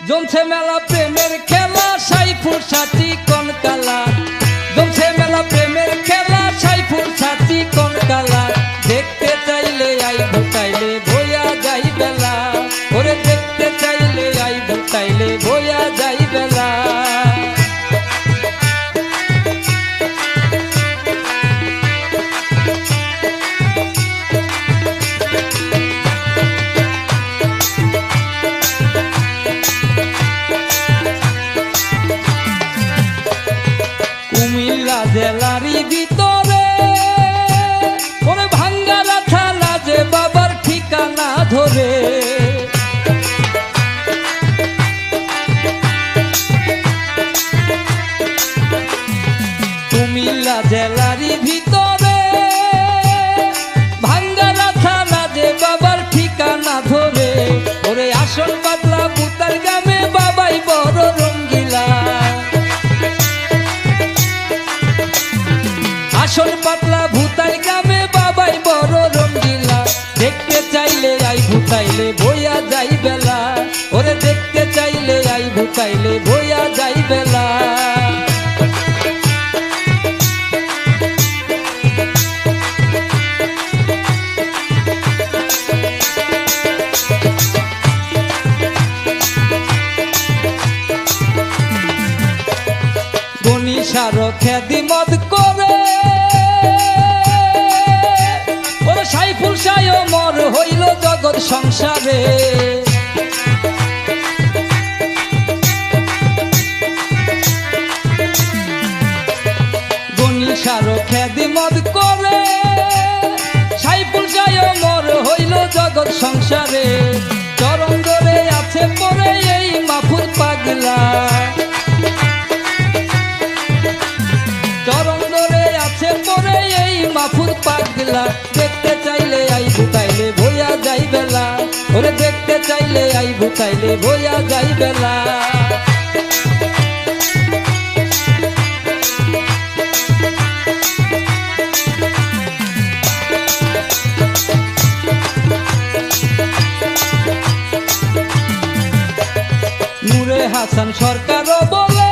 জমছে মেলা প্রেমের খেলা সাইফুর সাথী কোন কালা, জমছে মেলা প্রেমের খেলা সাইফুর সাথী কোন কালা, দেখতে চাইলে আই ভুটাইলে বইয়া যাই বেলা, ওরে দেখতে চাইলে আই ভুটাইলে বইয়া যাই বেলা। কুমিল্লা জেলারই ভিতরে ওরে ভাঙ্গারা থানা যে বাবার ঠিকানা ধরে, কুমিল্লা জেলারই ভিতরে ভাঙ্গারা থানা যে বাবার ঠিকানা ধরে, ওরে আসল পাতলা বুতার গ্রামে বাবাই বড় রঙ্গিলা, আসল পাতলা ভূতাই গ্রামে বাবাই বড় রঙ্গিলা, দেখতে চাইলে আই ভূতাইলে বইয়া যাই বেলা, ওরে দেখতে চাইলে আই ভূতাইলে বইয়া যাই বেলা। গনিশার খেদি মদ করে ওরে সাইফুল সাই মর হইল জগৎ সংসারে, গনিশার খেদি মদ করে সাইফুল সাই মর হইল জগৎ সংসারে, চরণ ধরে আছে পরে এই মাফুর পাগলা, চরণ ধরে আছে পরে এই মাফুর পাগলা, দেখতে চাইলে আই ভুতাইলে বইয়া যাই বেলা, ওরে দেখতে চাইলে আই ভুতাইলে বইয়া যাই বেলা। নূরে হাসান সরকারও বলে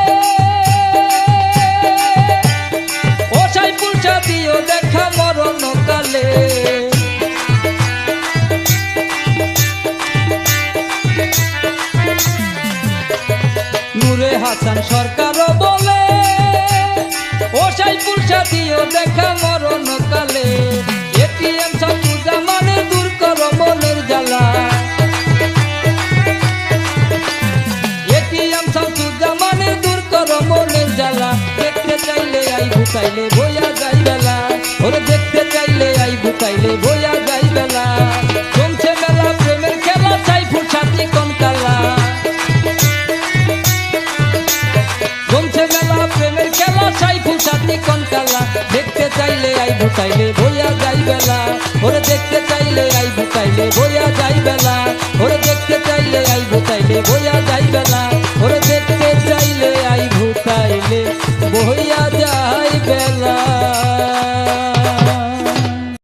ও সাইফুল সাথীও দেখা মরণ কালে, নূরে হাসান সরকারও বলে ও সাইফুল সাথীও দেখা মরণ কালে, এটিএম সাথু জামানে দূর করো মনের জ্বালা, এটিএম সাথু জামানে দূর করো মনের জ্বালা, দেখতে চাইলে আই ভুতাইলে বইয়া যাই বেলা, ওরে দেখতে চাইলে আই ভুতাইলে বইয়া যাই বেলা। জমছে মেলা প্রেমের খেলা সাইফুল সাথী কোন কালা, জমছে মেলা প্রেমের খেলা সাইফুল সাথী কোন কালা, দেখতে চাইলে আই ভুতাইলে বইয়া যাই বেলা, ওরে দেখতে চাইলে আই ভুতাইলে বইয়া যাই বেলা, ওরে দেখতে চাইলে আই ভুতাইলে বইয়া যাই বেলা, ওরে দেখতে চাইলে আই ভুতাইলে বইয়া